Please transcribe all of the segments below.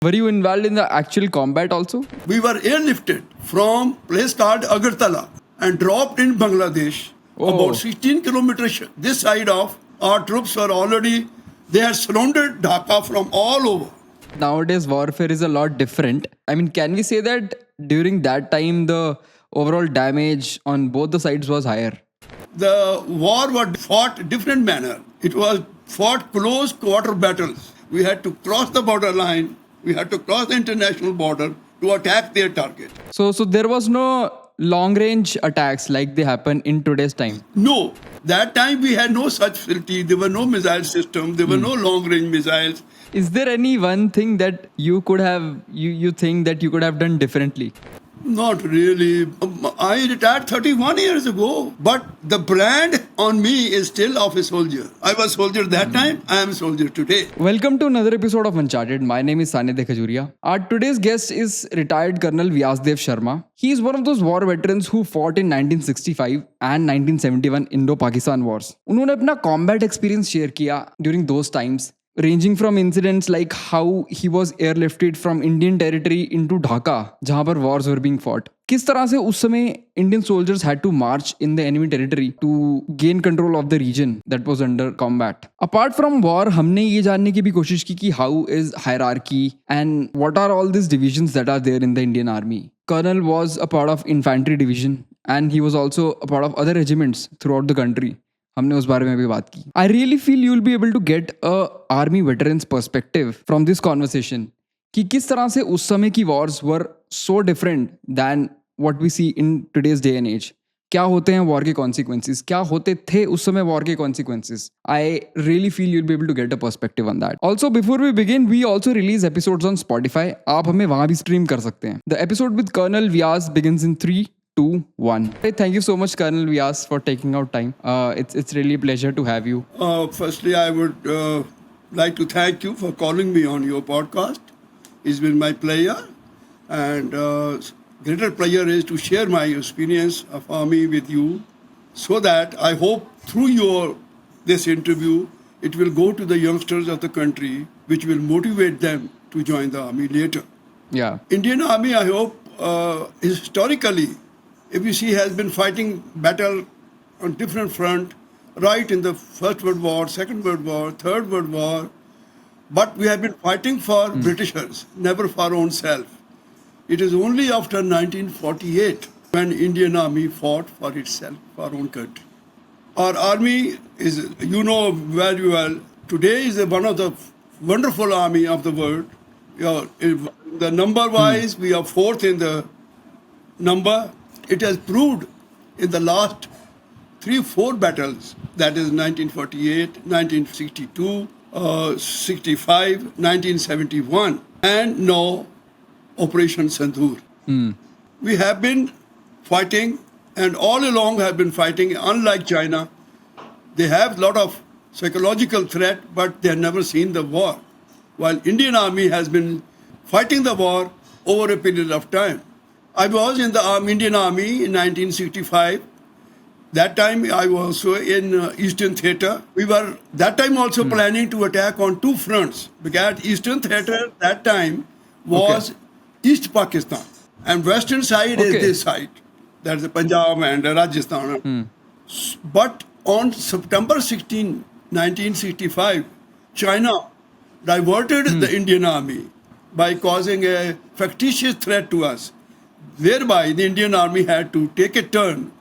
Were you involved in the actual combat also? We were airlifted from place called Agartala and dropped in Bangladesh. About 16 kilometers this side of our troops were already, they had surrounded Dhaka from all over. Nowadays, warfare is a lot different. I mean, can we say that during that time, the overall damage on both the sides was higher? The war was fought different manner. It was fought close quarter battles. We had to cross the border line. We had to cross the international border to attack their target. So there was no long range attacks like they happen in today's time. No, that time we had no such facility. There were no missile system. There were no long range missiles. Is there any one thing that you could have, you think that you could have done differently? Not really. I retired 31 years ago, but the brand on me is still of a soldier. I was soldier that time, I am soldier today. Welcome to another episode of Uncharted. My name is Sanidhya Khajuria. Our today's guest is retired Colonel Vias Das Sharma. He is one of those war veterans who fought in 1965 and 1971 Indo-Pakistan wars. उन्होंने अपना combat experience share किया during those times, ranging from incidents like how he was airlifted from Indian territory into Dhaka, जहां पर wars were being fought. किस तरह से उस समय Indian soldiers had to march in the enemy territory to gain control of the region that was under combat. Apart from war, हमने ये जानने की भी कोशिश की कि how is hierarchy and what are all these divisions that are there in the Indian Army. Colonel was a part of Infantry Division and he was also a part of other regiments throughout the country. हमने उस बारे में भी बात की. I really feel you will be able to get a army veteran's perspective from this conversation कि किस तरह से उस समय की wars were so different than what we see in today's day and age. क्या होते हैं war के consequences? क्या होते थे उस समय war के consequences? I really feel you'll be able to get a perspective on that. Also, before we begin, we also release episodes on Spotify. आप हमें वहाँ भी stream कर सकते हैं. The episode with Colonel Vias begins in 3, 2, 1. Thank you so much, Colonel Vias, for taking out time. It's really a pleasure to have you. Firstly, I would like to thank you for calling me on your podcast. It's been my pleasure, and greater pleasure is to share my experience of army with you, so that I hope through this interview it will go to the youngsters of the country, which will motivate them to join the army later. Yeah. Indian Army, I hope, historically, if you see, has been fighting battle on different front, right in the First World War, Second World War, Third World War, but we have been fighting for Britishers, never for our own self. It is only after 1948 when Indian Army fought for itself, for our own country. Our army is, you know very well, today is one of the wonderful army of the world. The number-wise, we are fourth in the number. It has proved in the last 3-4 battles, that is 1948, 1962, 65, 1971, and now Operation Sandhur. We have been fighting, and all along have been fighting. Unlike China, they have a lot of psychological threat, but they have never seen the war. While Indian Army has been fighting the war over a period of time. I was in the Indian Army in 1965. That time I was also in Eastern Theatre. We were that time also planning to attack on two fronts, because Eastern Theatre that time was East Pakistan, and Western side is this side. That's the Punjab and Rajasthan. But on September 16, 1965, China diverted the Indian Army by causing a factitious threat to us, whereby the Indian Army had to take a turn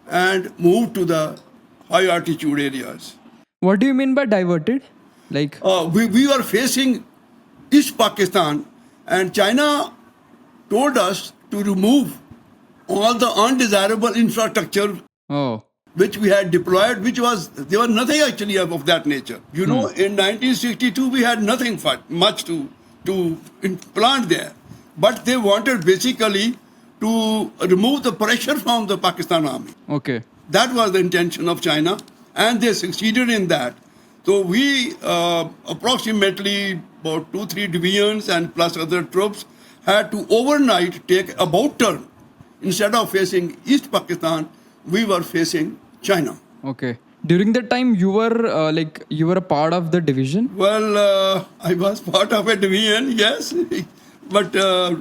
and move to the high altitude areas. What do you mean by diverted? Like we were facing East Pakistan, and China told us to remove all the undesirable infrastructure which we had deployed, there was nothing actually of that nature. You know, in 1962 we had nothing much to plant there, but they wanted basically to remove the pressure from the Pakistan army. Okay. That was the intention of China, and they succeeded in that. So we approximately about 2-3 divisions and plus other troops had to overnight take about turn. Instead of facing East Pakistan, we were facing China. Okay. During that time, you were you were a part of the division. Well, I was part of a division, yes, but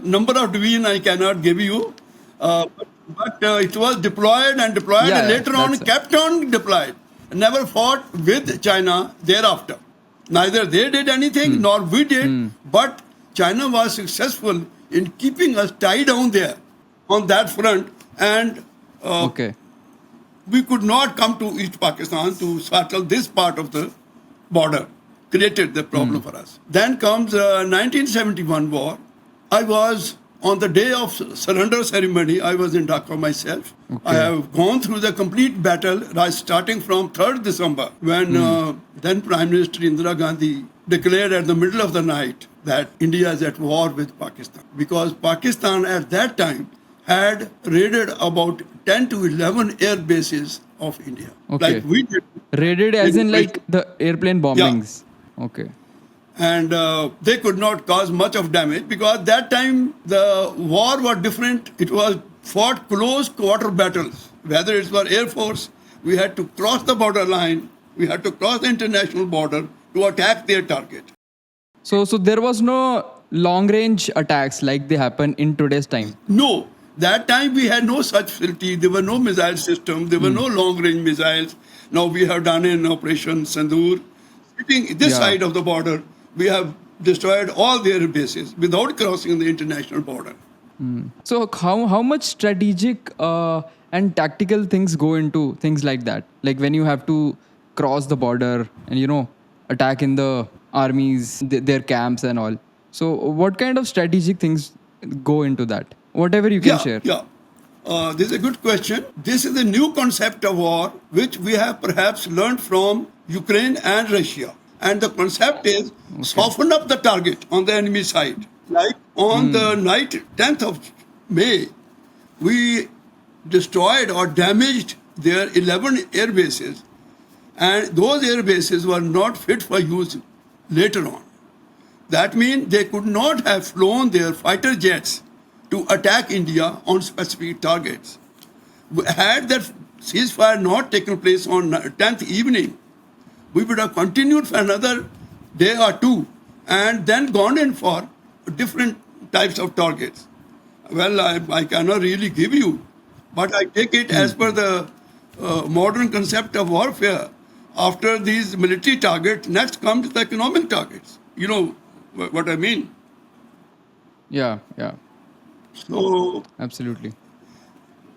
number of division I cannot give you. But it was deployed and deployed, Yeah, and yeah, later on that's kept on deployed. Never fought with China thereafter. Neither they did anything nor we did, but China was successful in keeping us tied down there on that front, and okay. we could not come to East Pakistan to settle this part of the border, created the problem for us. Then comes 1971 war. I was on the day of surrender ceremony, I was in Dhaka myself. I have gone through the complete battle, starting from 3rd December, when then Prime Minister Indira Gandhi declared at the middle of the night that India is at war with Pakistan. Because Pakistan at that time had raided about 10 to 11 air bases of India. Okay. Like we did. Raided as in like the airplane bombings. Okay. And they could not cause much of damage because that time the war was different. It was fought close quarter battles. Whether it was Air Force, we had to cross the border line, we had to cross the international border to attack their target. So there was no long range attacks like they happen in today's time. No, that time we had no such facility. There were no missile systems. There were no long-range missiles. Now we have done an Operation Sandur. Sitting this side of the border, we have destroyed all their bases without crossing the international border. So how much strategic and tactical things go into things like that? Like when you have to cross the border and attack in the armies, their camps and all. So what kind of strategic things go into that? Whatever you can share. Yeah. This is a good question. This is a new concept of war which we have perhaps learned from Ukraine and Russia. And the concept is soften up the target on the enemy side. Like on the night 10th of May, we destroyed or damaged their 11 air bases. And those air bases were not fit for use later on. That means they could not have flown their fighter jets to attack India on specific targets. Had that ceasefire not taken place on 10th evening, we would have continued for another day or two and then gone in for different types of targets. Well, I cannot really give you, but I take it as per the modern concept of warfare. After these military targets, next comes the economic targets. You know what I mean? Yeah. So, Absolutely.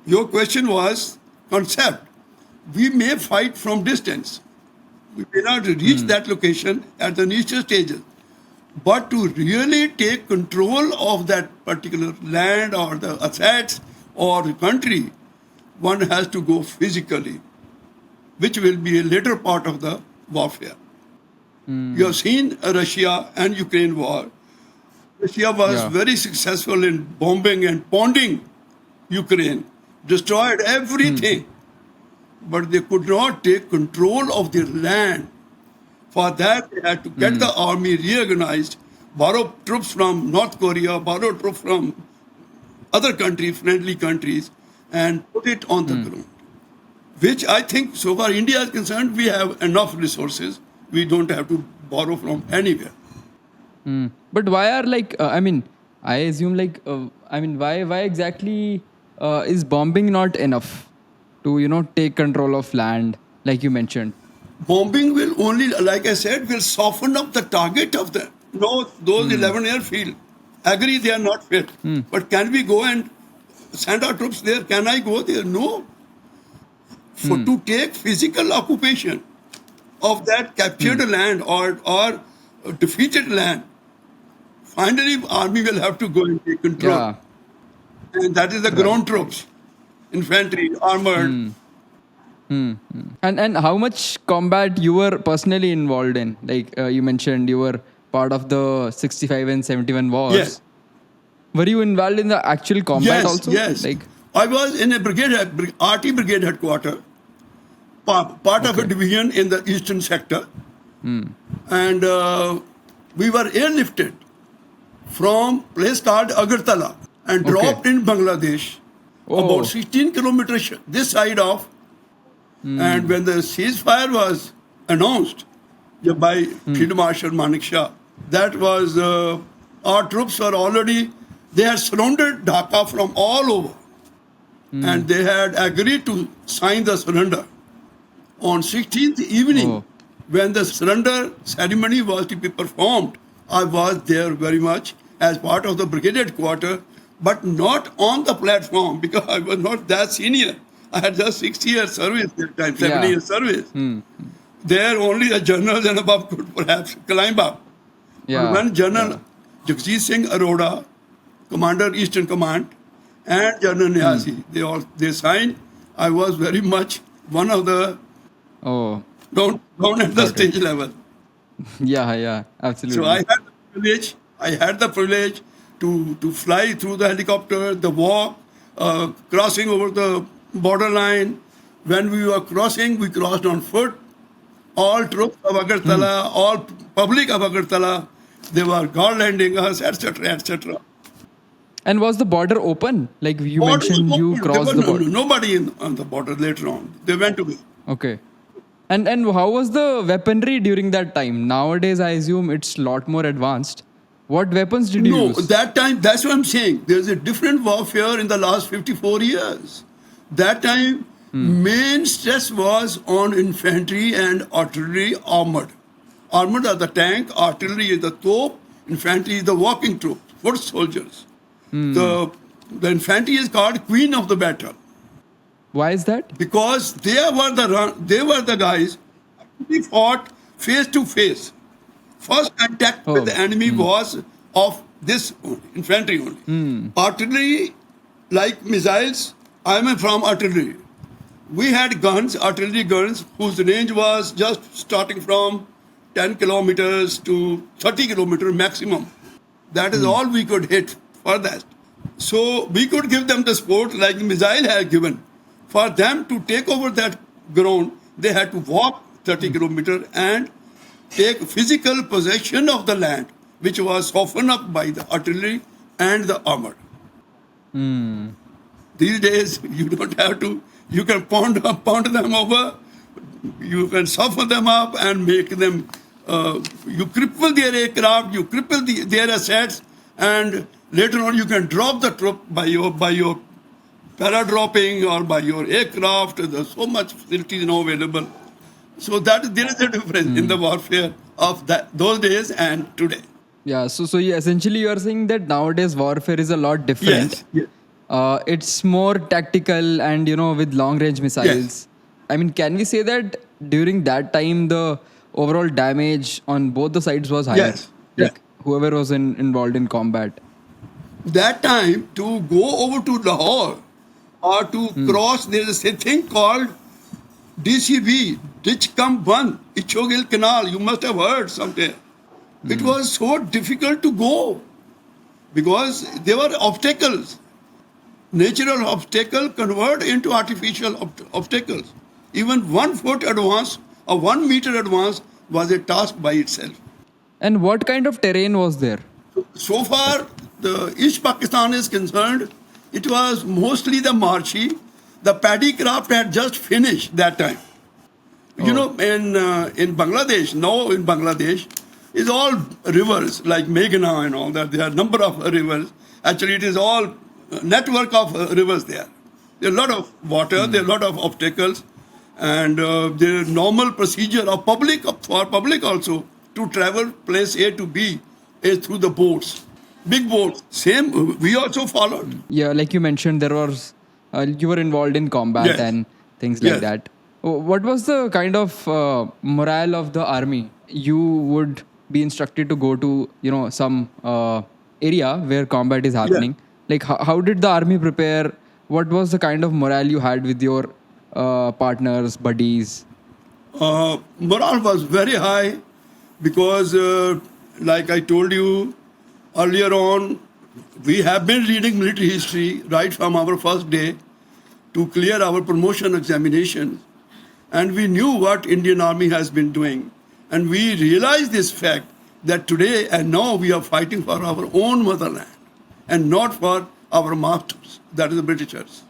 your question was concept. We may fight from distance. We may not reach that location at the initial stages. But to really take control of that particular land or the assets or the country, one has to go physically, which will be a later part of the warfare. You have seen Russia and Ukraine war. Russia was very successful in bombing and pounding Ukraine, destroyed everything, but they could not take control of their land. For that, they had to get the army reorganized, borrow troops from North Korea, borrow troops from other countries, friendly countries, and put it on the ground. Which I think, so far India is concerned, we have enough resources. We don't have to borrow from anywhere. But why are I assume why exactly is bombing not enough to take control of land like you mentioned? Bombing will only, like I said, will soften up the target of those 11 airfield. Agree they are not fit. But can we go and send our troops there? Can I go there? No. To take physical occupation of that captured land or defeated land, finally army will have to go and take control. Yeah. And that is the ground troops, infantry, armored. And how much combat you were personally involved in? Like you mentioned, you were part of the 65 and 71 wars. Yes. Were you involved in the actual combat also? Yes. Like I was in a brigade, RT brigade headquarters, part of a division in the eastern sector. And we were airlifted from place called Agartala and dropped in Bangladesh, about 16 kilometers this side of And when the ceasefire was announced by Field Marshal Manik Shah, that was our troops were already, they had surrounded Dhaka from all over. And they had agreed to sign the surrender. On 16th evening, when the surrender ceremony was to be performed, I was there very much as part of the brigade headquarters, but not on the platform because I was not that senior. I had just 6 years service that time, 7 years service. There only the generals and above could perhaps climb up. But when General Jagjit Singh Arora, Commander Eastern Command, and General Niazi, they signed, I was very much one of the down at the stage level. Yeah, absolutely. So I had the privilege to fly through the helicopter, the walk, crossing over the borderline. When we were crossing, we crossed on foot. All troops of Agartala, all public of Agartala, they were garlanding us, etc., etc. And was the border open? Like you mentioned, you crossed the border. Nobody on the border later on. They went away. Okay. And how was the weaponry during that time? Nowadays, I assume it's a lot more advanced. What weapons did you use? No, that time, that's what I'm saying. There's a different warfare in the last 54 years. That time, main stress was on infantry and artillery armored. Armored are the tank, artillery is the top, infantry is the walking troop, foot soldiers. The infantry is called queen of the battle. Why is that? Because they were the guys who fought face to face. First contact with the enemy was of this infantry only. Artillery, like missiles, I am from artillery. We had guns, artillery guns, whose range was just starting from 10 kilometers to 30 kilometers maximum. That is all we could hit for that. So we could give them the support like the missile had given. For them to take over that ground, they had to walk 30 kilometers and take physical possession of the land, which was softened up by the artillery and the armor. These days, you don't have to. You can pound them over. You can soften them up and make them. You cripple their aircraft. You cripple their assets, and later on you can drop the troop by your paradropping or by your aircraft. There's so much facilities now available. So there is a difference in the warfare of those days and today. Yeah. So essentially you are saying that nowadays warfare is a lot different. Yes. It's more tactical and with long range missiles. Yes. I mean, can we say that during that time the overall damage on both the sides was higher? Yes. Like whoever was involved in combat. That time to go over to Lahore or to cross, there is a thing called DCB, Ditch Come One, Ichogil Canal. You must have heard somewhere. It was so difficult to go because there were obstacles. Natural obstacle convert into artificial obstacles. Even 1 foot advance or 1 meter advance was a task by itself. And what kind of terrain was there? So far, the East Pakistan is concerned, it was mostly the marshy. The paddy crop had just finished that time. You know, in Bangladesh is all rivers like Meghna and all that. There are a number of rivers. Actually, it is all network of rivers there. There are a lot of water, there are a lot of obstacles, and the normal procedure of public also to travel place A to B is through the boats, big boats. Same, we also followed. Yeah, like you mentioned, there was you were involved in combat Yes. and things like Yes. that. What was the kind of morale of the army? You would be instructed to go to some area where combat is happening. Like how did the army prepare? What was the kind of morale you had with your partners, buddies? Morale was very high because, like I told you earlier on, we have been reading military history right from our first day to clear our promotion examinations. And we knew what Indian Army has been doing. And we realized this fact that today and now we are fighting for our own motherland and not for our masters, that is the Britishers.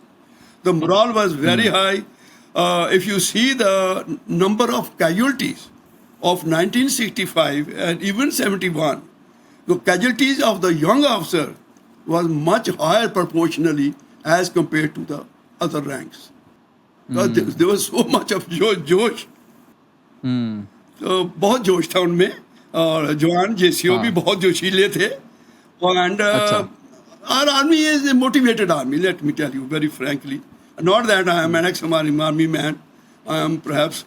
The morale was very high. if you see the number of casualties of 1965 and even 71, the casualties of the young officer was much higher proportionally as compared to the other ranks. Because there was so much of जोश तो बहुत जोश था उनमें और जवान JCO भी बहुत जोशीले थे and our army is a motivated army, let me tell you very frankly. Not that I am an ex-army man. I am perhaps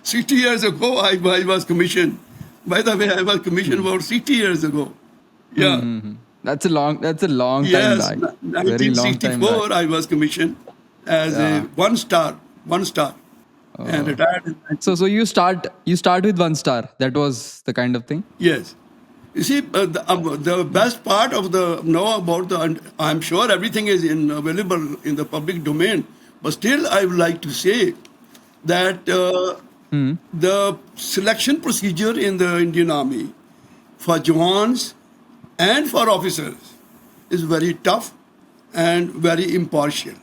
60 years ago I was commissioned. By the way, I was commissioned about 60 years ago. Yeah. That's a long time Yes, back. Very long time 1964 back. I was commissioned as a one star, and retired. So you start with 1 star. That was the kind of thing. Yes. You see, the best part of I'm sure everything is available in the public domain, but still I would like to say that the selection procedure in the Indian Army for Jawans and for officers is very tough and very impartial.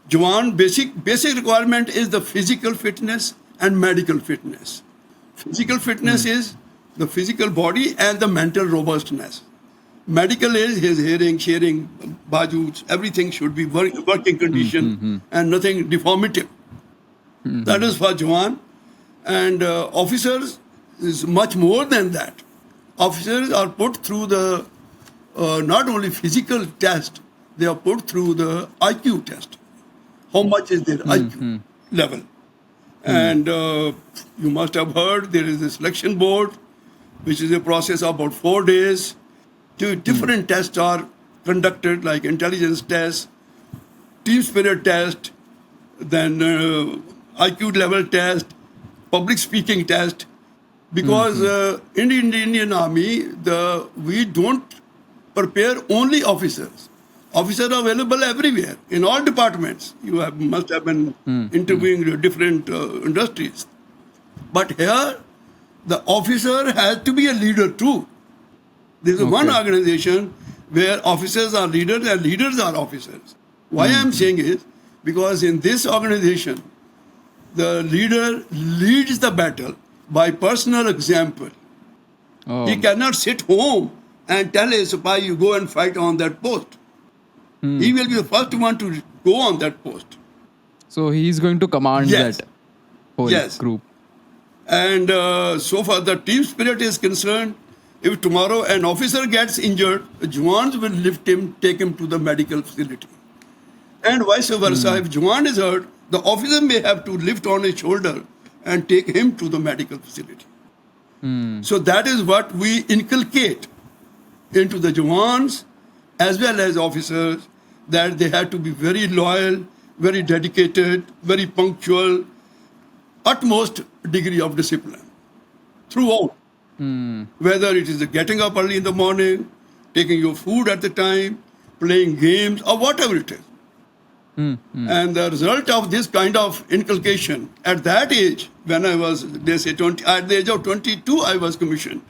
Jawan basic requirement is the physical fitness and medical fitness. Physical fitness is the physical body and the mental robustness. Medical is his hearing, bajuts, everything should be working condition and nothing deformative. That is for Jawan. And officers is much more than that. Officers are put through the not only physical test, they are put through the IQ test. How much is their IQ level? And you must have heard there is a selection board, which is a process of about 4 days. Two different tests are conducted, like intelligence test, team spirit test, then IQ level test, public speaking test. Because in the Indian Army, we don't prepare only officers. Officers are available everywhere, in all departments. You must have been interviewing different industries. But here, the officer has to be a leader too. There is one organization where officers are leaders and leaders are officers. Why I am saying is, because in this organization, the leader leads the battle by personal example. He cannot sit home and tell a Sipahi, you go and fight on that post. He will be the first one to go on that post. So he's going to command Yes. that whole group. And so far the team spirit is concerned, if tomorrow an officer gets injured, the Jawans will lift him, take him to the medical facility. And vice versa, if Jawan is hurt, the officer may have to lift on his shoulder and take him to the medical facility. So that is what we inculcate into the Jawans as well as officers, that they have to be very loyal, very dedicated, very punctual, utmost degree of discipline throughout. Whether it is getting up early in the morning, taking your food at the time, playing games, or whatever it is. And the result of this kind of inculcation at that age, when I was, they say, at the age of 22, I was commissioned,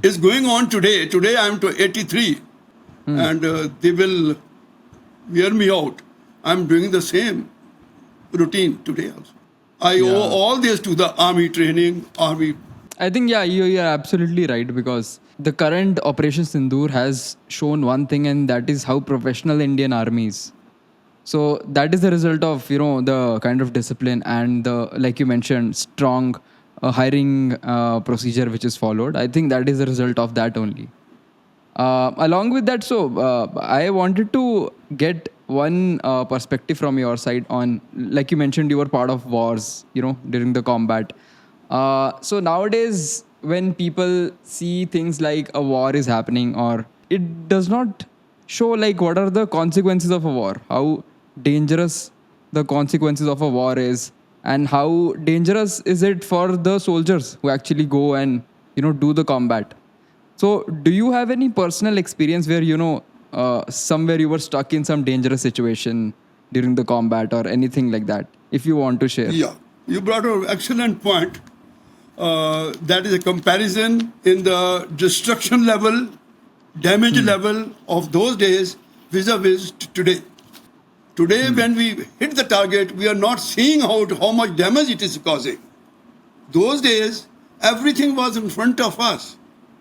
is going on today. Today I am to 83, and they will wear me out. I am doing the same routine today also. I owe all this to the army training, army. I think, you're absolutely right, because the current Operation Sindoor has shown one thing, and that is how professional the Indian Army is. So that is the result of, the kind of discipline and the, like you mentioned, strong hiring procedure which is followed. I think that is the result of that only. Along with that, I wanted to get one perspective from your side on, like you mentioned, you were part of wars, during the combat. So nowadays, when people see things like a war is happening, or it does not show like what are the consequences of a war, how dangerous the consequences of a war is, and how dangerous is it for the soldiers who actually go and do the combat. So do you have any personal experience where somewhere you were stuck in some dangerous situation during the combat or anything like that, if you want to share? Yeah, you brought an excellent point. That is a comparison in the destruction level, damage level of those days vis-a-vis today. Today, when we hit the target, we are not seeing how much damage it is causing. Those days, everything was in front of us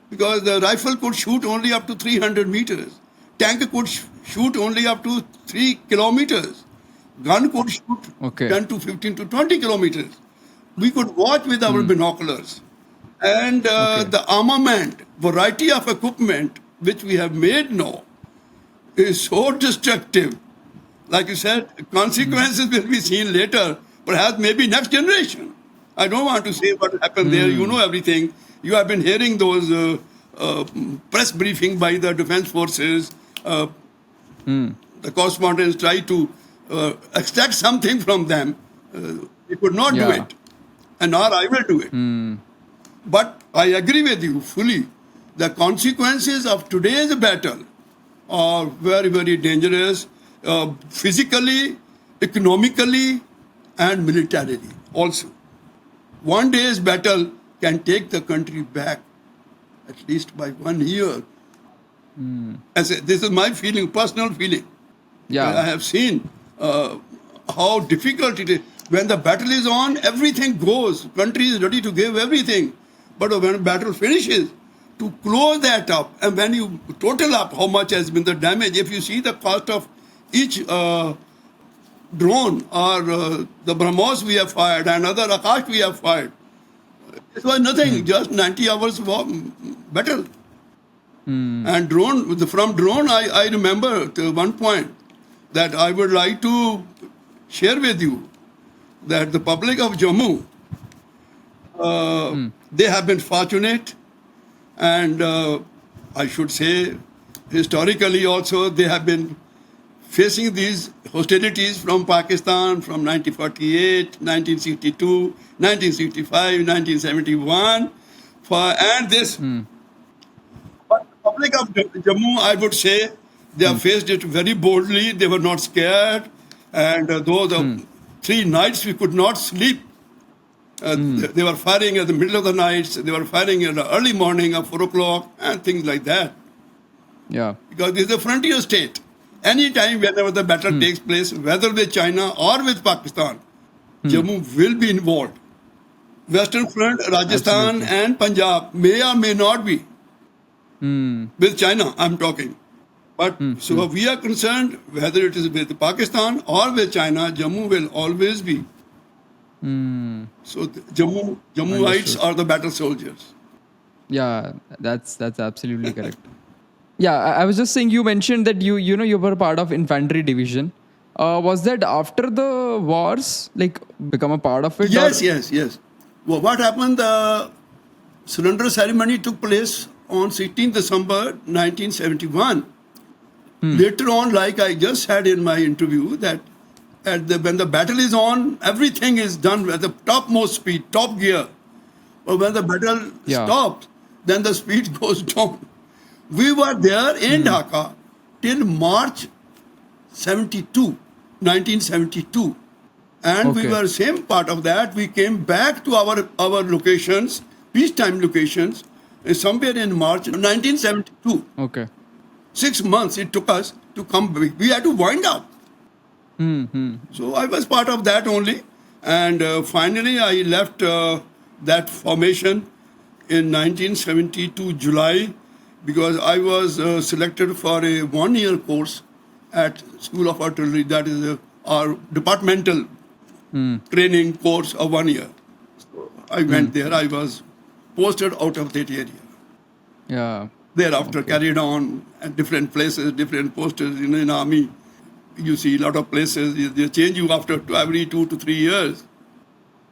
because the rifle could shoot only up to 300 meters. Tank could shoot only up to 3 kilometers. Gun could shoot Okay. 10 to 15 to 20 kilometers. We could watch with our binoculars. And Okay. the armament, variety of equipment which we have made now is so destructive. Like you said, consequences will be seen later, perhaps maybe next generation. I don't want to say what happened there. You know everything. You have been hearing those press briefing by the defense forces. The correspondents try to extract something from them. They could not do Yeah. it. And now I will do it. But I agree with you fully. The consequences of today's battle are very, very dangerous, physically, economically, and militarily also. One day's battle can take the country back at least by 1 year. This is my feeling, personal feeling. Yeah. I have seen how difficult it is. When the battle is on, everything goes. Country is ready to give everything. But when battle finishes, to close that up, and when you total up how much has been the damage, if you see the cost of each drone or the BrahMos we have fired and other Akash we have fired, it was nothing, just 90 hours battle. And from drone, I remember to one point that I would like to share with you that the public of Jammu, they have been fortunate, and I should say historically also they have been facing these hostilities from Pakistan from 1948, 1962, 1965, 1971, and this. But the public of Jammu, I would say, they have faced it very boldly. They were not scared, and those 3 nights we could not sleep. They were firing at the middle of the night. They were firing in the early morning at 4 o'clock and things like that. Yeah. Because this is a frontier state. Anytime, whenever the battle takes place, whether with China or with Pakistan, Jammu will be involved. Western Front, Rajasthan and Punjab may or may not be. With China, I'm talking. But so we are concerned, whether it is with Pakistan or with China, Jammu will always be. So Jammuites are the battle soldiers. Yeah, that's absolutely correct. Yeah, I was just saying, you mentioned that you were part of Infantry Division. Was that after the wars, like become a part of it? Yes. Well, what happened? The surrender ceremony took place on 16th December 1971. Later on, like I just said in my interview, that when the battle is on, everything is done at the topmost speed, top gear. But when the battle stops, then the speed goes down. We were there in Dhaka till March 1972. And we were same part of that. We came back to our locations, peacetime locations, somewhere in March 1972. Okay. 6 months it took us to come back. We had to wind up. So I was part of that only. And finally I left that formation in 1972 July because I was selected for a 1-year course at School of Artillery. That is our departmental training course of 1 year. So I went there. I was posted out of that area. Yeah. Thereafter carried on at different places, different posters in army. You see a lot of places, they change you after every 2 to 3 years.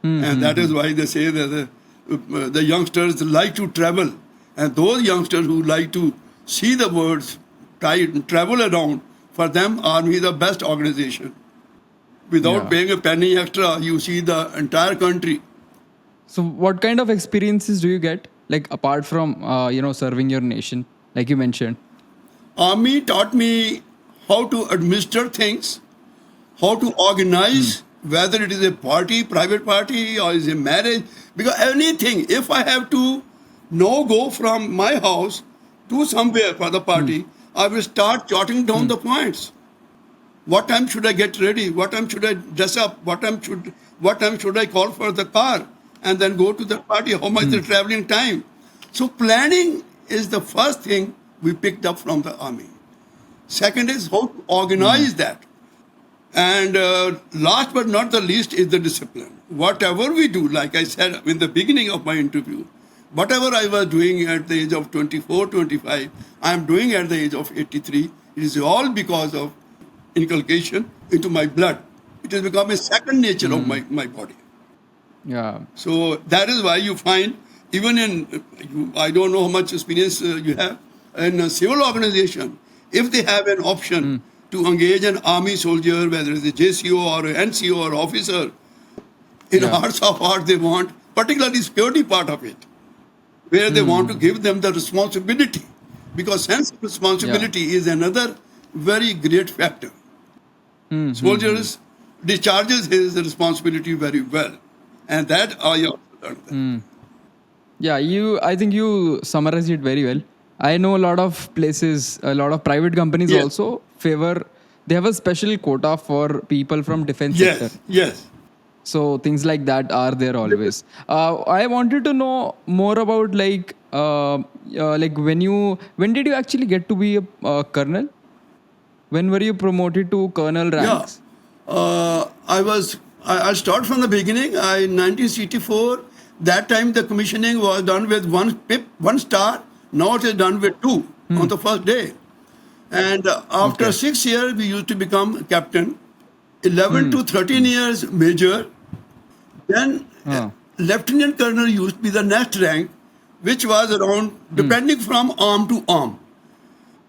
And that is why they say that the youngsters like to travel. And those youngsters who like to see the world, travel around, for them, army is the best organization. Without paying a penny extra, you see the entire country. So what kind of experiences do you get? Like apart from, serving your nation, like you mentioned? Army taught me how to administer things, how to organize, whether it is a party, private party, or is a marriage. Because anything, if I have to now go from my house to somewhere for the party, I will start jotting down the points. What time should I get ready? What time should I dress up? What time should I call for the car and then go to the party? How much the traveling time? So planning is the first thing we picked up from the army. Second is how to organize that. And last but not the least is the discipline. Whatever we do, like I said in the beginning of my interview, whatever I was doing at the age of 24, 25, I am doing at the age of 83. It is all because of inculcation into my blood. It has become a second nature of my body. Yeah. So that is why you find, even in, I don't know how much experience you have, in a civil organization, if they have an option to engage an army soldier, whether it's a JCO or an NCO or officer, in hearts of heart they want, particularly security part of it, where they want to give them the responsibility, because sense of responsibility is another very great factor. Soldiers discharges his responsibility very well, and that I also learned that. Yeah, I think you summarized it very well. I know a lot of places, a lot of private companies Yes. also favor, they have a special quota for people from defense Yes, sector. yes. So things like that are there always. I wanted to know more about like when did you actually get to be a colonel? When were you promoted to colonel Yeah. ranks? I'll start from the beginning. In 1964, that time the commissioning was done with one pip, one star. Now it is done with two on the first day. And after Okay. 6 years, we used to become captain. 11 to 13 years, major. Then lieutenant colonel used to be the next rank, which was around, depending from arm to arm.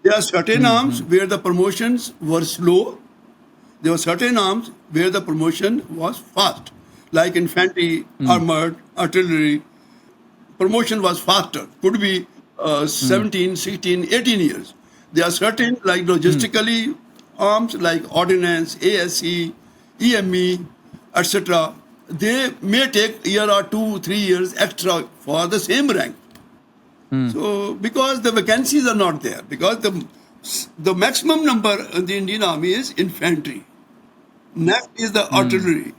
There are certain arms where the promotions were slow. There were certain arms where the promotion was fast, like infantry, armored, artillery. Promotion was faster, could be 17, 16, 18 years. There are certain, like logistically, arms like ordnance, ASC, EME, etc. They may take a year or 2, 3 years extra for the same rank. So, because the vacancies are not there, because the maximum number in the Indian Army is infantry. Next is the artillery.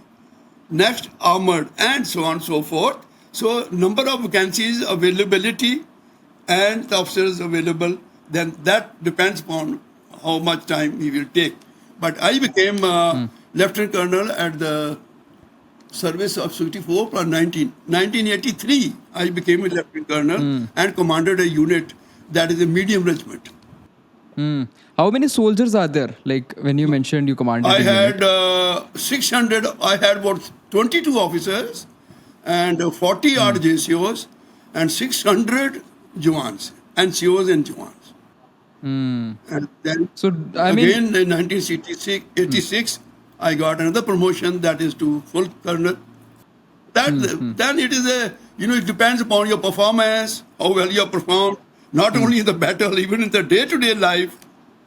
Next, armored, and so on and so forth. So, number of vacancies, availability, and the officers available, then that depends upon how much time he will take. But I became lieutenant colonel at the service of 64 plus 1983, I became a lieutenant colonel and commanded a unit that is a medium regiment. How many soldiers are there? Like when you mentioned you commanded I a unit. had 600, I had about 22 officers and 40 odd JCOs and 600 Jawaans, NCOs and Jawaans. And then So I mean, again in 1986, I got another promotion, that is to full colonel. Then it is it depends upon your performance, how well you have performed, not only in the battle, even in the day-to-day life.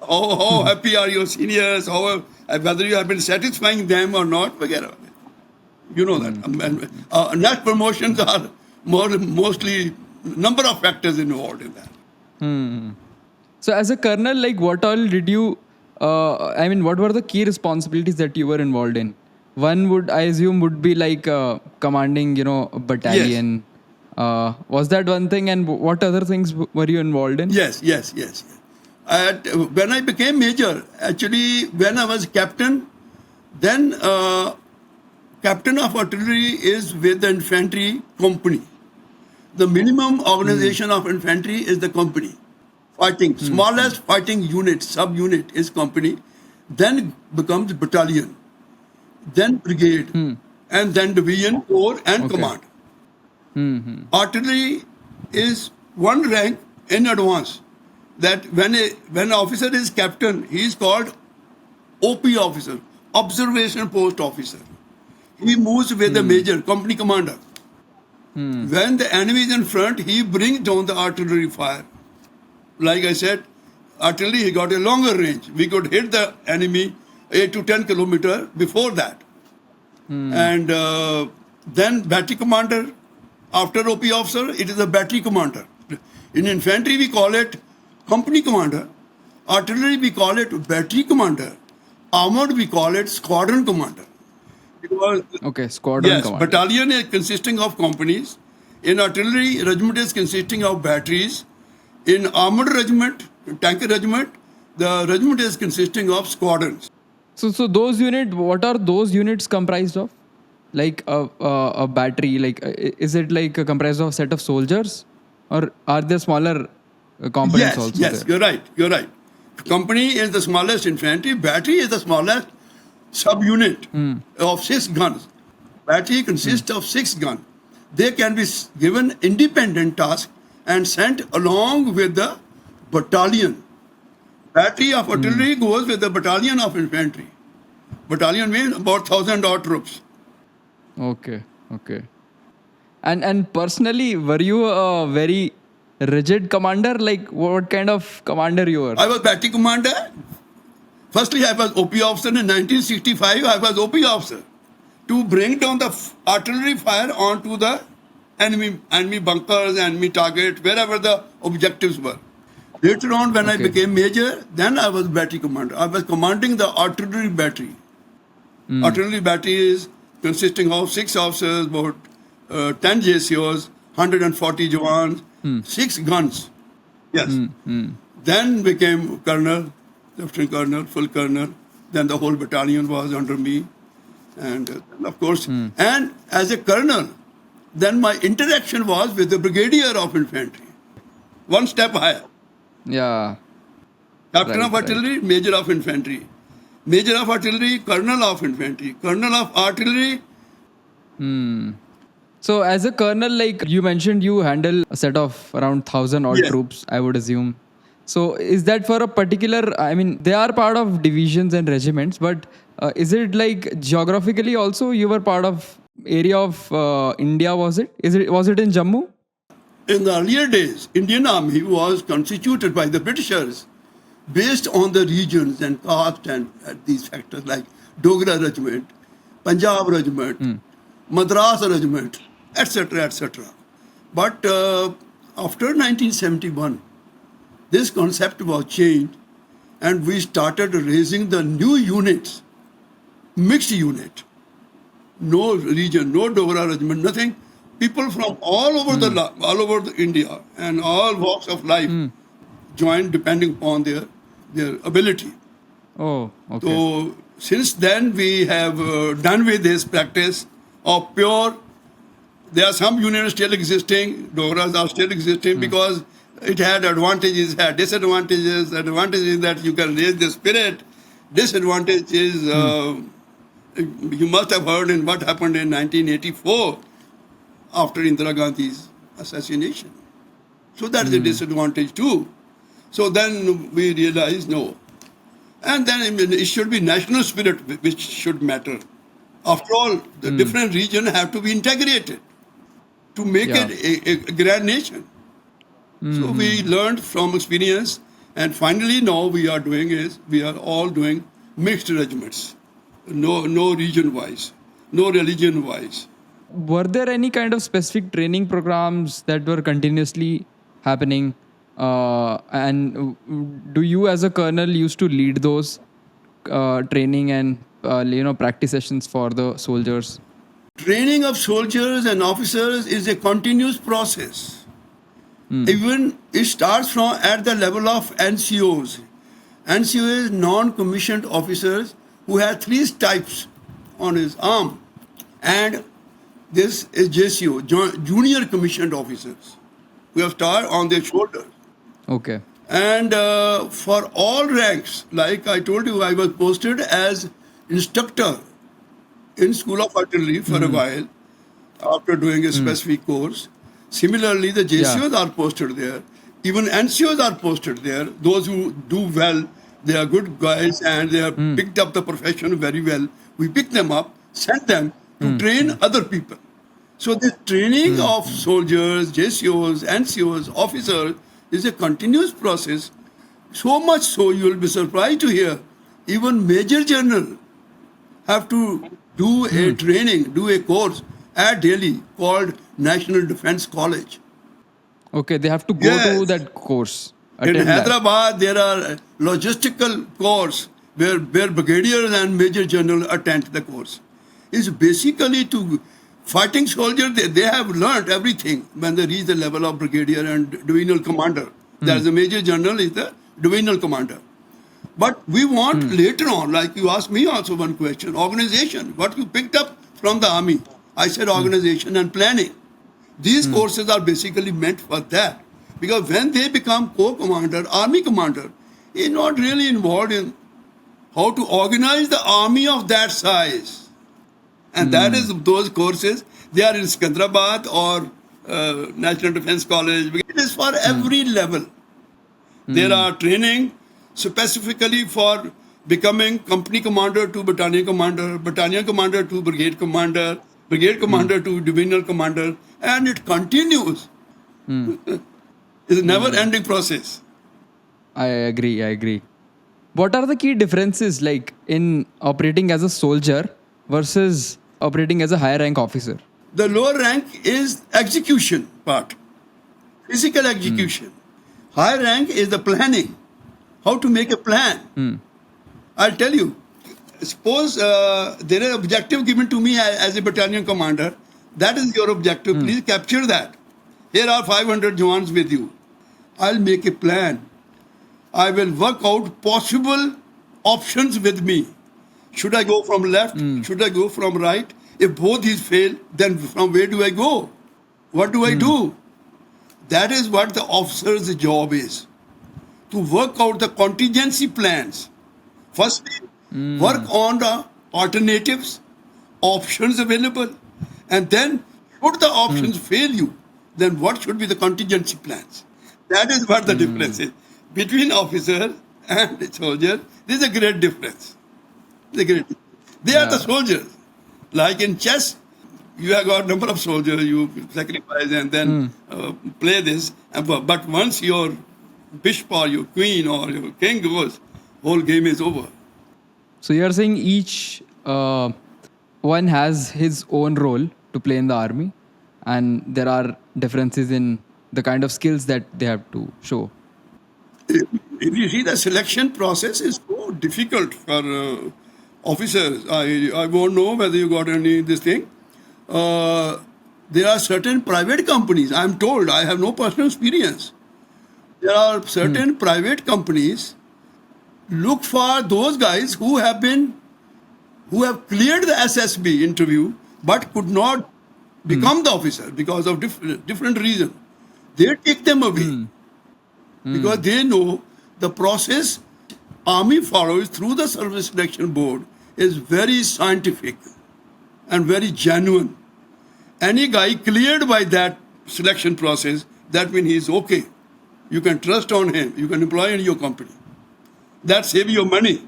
How happy are your seniors, whether you have been satisfying them or not, वगैरह. You know that. Next promotions are mostly number of factors involved in that. so as a colonel, like what all did you? What were the key responsibilities that you were involved in? One would, I assume, would be like commanding, a battalion. Was that one thing? And what other things were you involved in? Yes. When I became major, actually, when I was captain, then captain of artillery is with the infantry company. The minimum organization of infantry is the company. Fighting, smallest fighting unit, sub-unit is company, then becomes battalion, then brigade, and then division, corps, and command. Artillery is one rank in advance. That when an officer is captain, he is called OP officer, observation post officer. He moves with the major, company commander. When the enemy is in front, he brings down the artillery fire. Like I said, artillery, he got a longer range. We could hit the enemy 8 to 10 kilometers before that. And then battery commander, after OP officer, it is a battery commander. In infantry, we call it company commander. Artillery, we call it battery commander. Armored, we call it squadron commander. Because, Okay, squadron yes, commander. battalion is consisting of companies. In artillery, regiment is consisting of batteries. In armored regiment, tank regiment, the regiment is consisting of squadrons. So those unit, what are those units comprised of? Like a battery, like is it like comprised of a set of soldiers, or are there smaller components Yes, also yes, there? you're right, you're right. Company is the smallest infantry, battery is the smallest subunit of 6 guns. Battery consists of 6 guns. They can be given independent task and sent along with the battalion. Battery of artillery goes with the battalion of infantry. Battalion means about 1,000 odd troops. Okay, okay. And personally, were you a very rigid commander? Like, what kind of commander you were? I was battery commander. Firstly, I was OP officer in 1965. I was OP officer to bring down the artillery fire onto the enemy bunkers, enemy target, wherever the objectives were. Later on, when I Okay. became major, then I was battery commander. I was commanding the artillery battery. Artillery battery is consisting of 6 officers, about 10 JCOs, 140 Jawaan, 6 guns. Yes. Then became colonel, lieutenant colonel, full colonel. Then the whole battalion was under me. And of course, and as a colonel, then my interaction was with the brigadier of infantry. One step higher. Yeah. Captain Right, of artillery, major of infantry. Major of artillery, colonel of infantry. Colonel of artillery, So as a colonel, like you mentioned, you handle a set of around 1,000 odd Yes. troops, I would assume. So is that for a particular? I mean, they are part of divisions and regiments, but is it like geographically also you were part of area of India? Was it? Was it in Jammu? in the earlier days, Indian Army was constituted by the Britishers based on the regions and caste and these factors like Dogra Regiment, Punjab Regiment, Madras Regiment, etc., etc. But after 1971, this concept was changed and we started raising the new units, mixed unit. No region, no Dogra regiment, nothing. People from all over all over the India and all walks of life joined depending upon their ability. Oh, okay. So since then we have done with this practice of pure. There are some units still existing. Dogras are still existing because it had advantages, had disadvantages. Advantage is that you can raise the spirit. Disadvantage is you must have heard in what happened in 1984 after Indira Gandhi's assassination. So that is a disadvantage too. So then we realized no. And then it should be national spirit which should matter. After all, the different regions have to be integrated to make Yeah. it a grand nation. So we learned from experience, and finally now we are all doing mixed regiments, no region wise, no religion wise. Were there any kind of specific training programs that were continuously happening? And do you, as a colonel, used to lead those training and practice sessions for the soldiers? Training of soldiers and officers is a continuous process. Even it starts from at the level of NCOs. NCO is non-commissioned officers who have 3 stripes on his arm, and this is JCO, junior commissioned officers, who have star on their shoulders. Okay. And for all ranks, like I told you, I was posted as instructor in School of Artillery for a while after doing a specific course. Similarly, the JCOs are posted there. Even NCOs are posted there. Those who do well, they are good guys and they have picked up the profession very well. We pick them up, send them to train other people. So the training of soldiers, JCOs, NCOs, officers is a continuous process. So much so you will be surprised to hear even Major General have to do a training, do a course at Delhi called National Defense College. Okay, they have to go to Yes. that course. In attend that. Hyderabad, there are logistical course where brigadiers and major general attend the course. Is basically to fighting soldiers, they have learned everything when they reach the level of brigadier and divisional commander. There's a major general is the divisional commander. But we want later on, like you asked me also one question, organization, what you picked up from the army. I said organization and planning. These courses are basically meant for that. Because when they become co-commander, army commander, is not really involved in how to organize the army of that size. And that is those courses. They are in Sikandrabad or National Defense College. It is for every level. There are training specifically for becoming company commander to battalion commander to brigade commander to divisional commander, and it continues. It's a never-ending process. I agree. What are the key differences like in operating as a soldier versus operating as a higher rank officer? The lower rank is execution part, physical execution. Higher rank is the planning, how to make a plan. I'll tell you, suppose there is an objective given to me as a battalion commander. That is your objective. Please capture that. Here are 500 Jawans with you. I'll make a plan. I will work out possible options with me. Should I go from left? Should I go from right? If both these fail, then from where do I go? What do I do? That is what the officer's job is. To work out the contingency plans. Firstly, work on the alternatives, options available. And then, should the options fail you, then what should be the contingency plans? That is what the difference is. Between officer and soldier, there is a great difference. They are the soldiers. Like in chess, you have got a number of soldiers, you sacrifice and then play this. But once your bishop or your queen or your king goes, whole game is over. So you're saying each one has his own role to play in the army, and there are differences in the kind of skills that they have to show. If you see, the selection process is so difficult for officers. I won't know whether you got any this thing. There are certain private companies. I'm told, I have no personal experience. There are certain private companies look for those guys who have cleared the SSB interview but could not become the officer because of different reasons. They take them away because they know the process Army follows through the Service Selection Board is very scientific and very genuine. Any guy cleared by that selection process, that means he's okay. You can trust on him. You can employ in your company. That saves your money.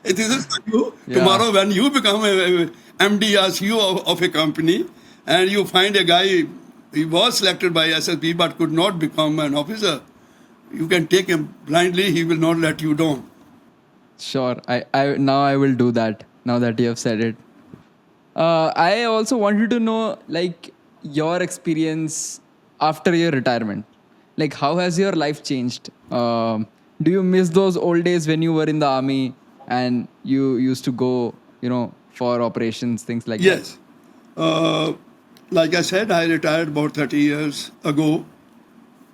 It is for you. Yeah. Tomorrow when you become a MD or CEO of a company and you find a guy, he was selected by SSB but could not become an officer, you can take him blindly. He will not let you down. Sure. Now I will do that, now that you have said it. I also wanted to know, like, your experience after your retirement. Like, how has your life changed? Do you miss those old days when you were in the army and you used to go, for operations, things like that? Yes. Like I said, I retired about 30 years ago.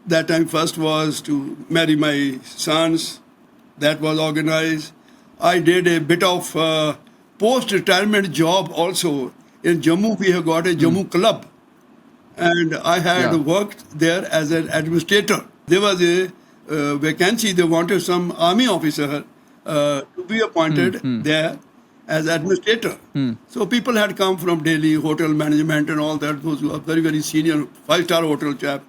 That time first was to marry my sons. That was organized. I did a bit of post-retirement job also. In Jammu, we have got a Jammu club. And I had worked there as an administrator. There was a vacancy. They wanted some army officer to be appointed there as administrator. So people had come from Delhi, hotel management and all that. Those who are very, very senior, 5-star hotel chap.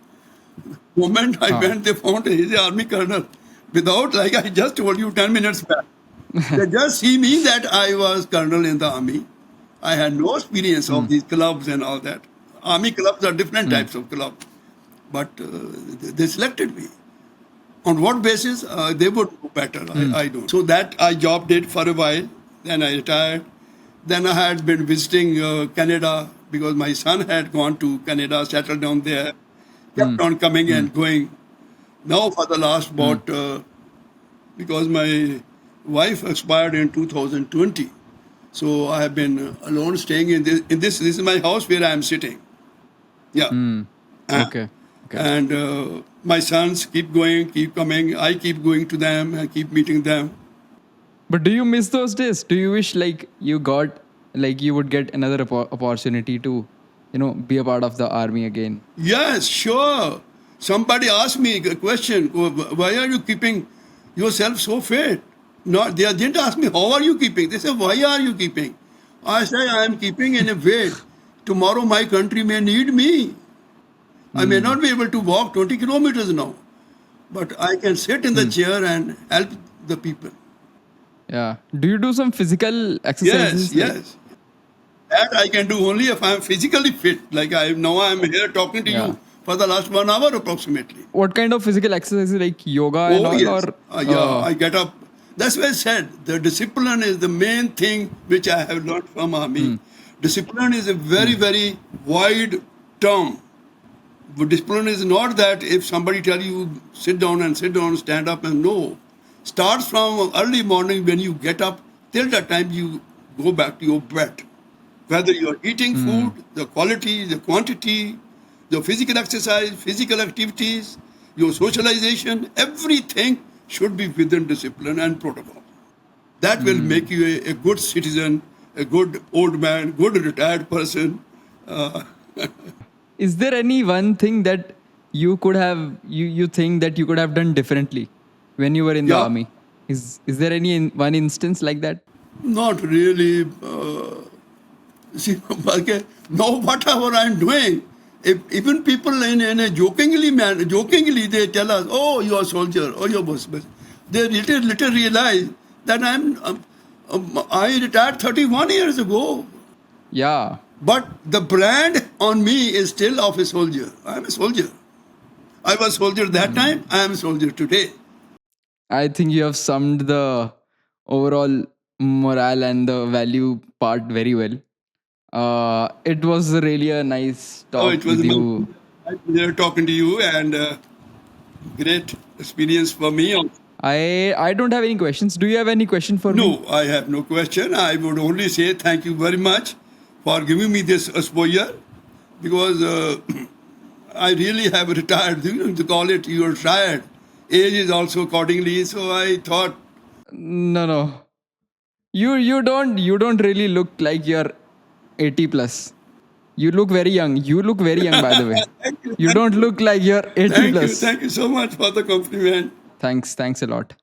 The moment I went, they found he's an army colonel. Without, like I just told you 10 minutes back. They just see me that I was colonel in the army. I had no experience of these clubs and all that. Army clubs are different types of clubs. But they selected me. On what basis? They would know better. I don't. So that I job did for a while. Then I retired. Then I had been visiting Canada because my son had gone to Canada, settled down there. Kept on coming and going. Now for the last about, because my wife expired in 2020. So I have been alone staying in this. This is my house where I am sitting. Yeah. Okay. Okay. And my sons keep going, keep coming. I keep going to them and keep meeting them. But do you miss those days? Do you wish like you would get another opportunity to, be a part of the army again? Yes, sure. Somebody asked me a question, why are you keeping yourself so fit? No, they didn't ask me, how are you keeping? They said, why are you keeping? I say, I am keeping in a way. Tomorrow my country may need me. I may not be able to walk 20 kilometers now, but I can sit in the chair and help the people. Yeah. Do you do some physical exercises? Yes. That I can do only if I am physically fit. Like I am here talking to you for the last 1 hour approximately. What kind of physical exercises, like yoga and all? Yes. Or I get up. That's why I said the discipline is the main thing which I have learned from army. Discipline is a very, very wide term. But discipline is not that if somebody tell you sit down, stand up, and no. Starts from early morning when you get up till the time you go back to your bed. Whether you are eating food, the quality, the quantity, the physical exercise, physical activities, your socialization, everything should be within discipline and protocol. That will make you a good citizen, a good old man, good retired person. Is there any one thing that you could have, you think that you could have done differently when you were in the army? Is there any one instance like that? Not really. See, now whatever I'm doing, if even people in a jokingly they tell us, oh, you are a soldier, oh, you're boss. They little realize that I retired 31 years ago. Yeah. But the brand on me is still of a soldier. I'm a soldier. I was soldier that time. I am a soldier today. I think you have summed the overall morale and the value part very well. It was really a nice talk It was with you. my pleasure talking to you and great experience for me. I don't have any questions. Do you have any question for me? No, I have no question. I would only say thank you very much for giving me this exposure because I really have retired. To call it, you're tired. Age is also accordingly. So I thought. No. You don't really look like you're 80 plus. You look very young. You look very young, by the way. You don't look like you're 80 plus. Thank you so much for the compliment. Thanks a lot.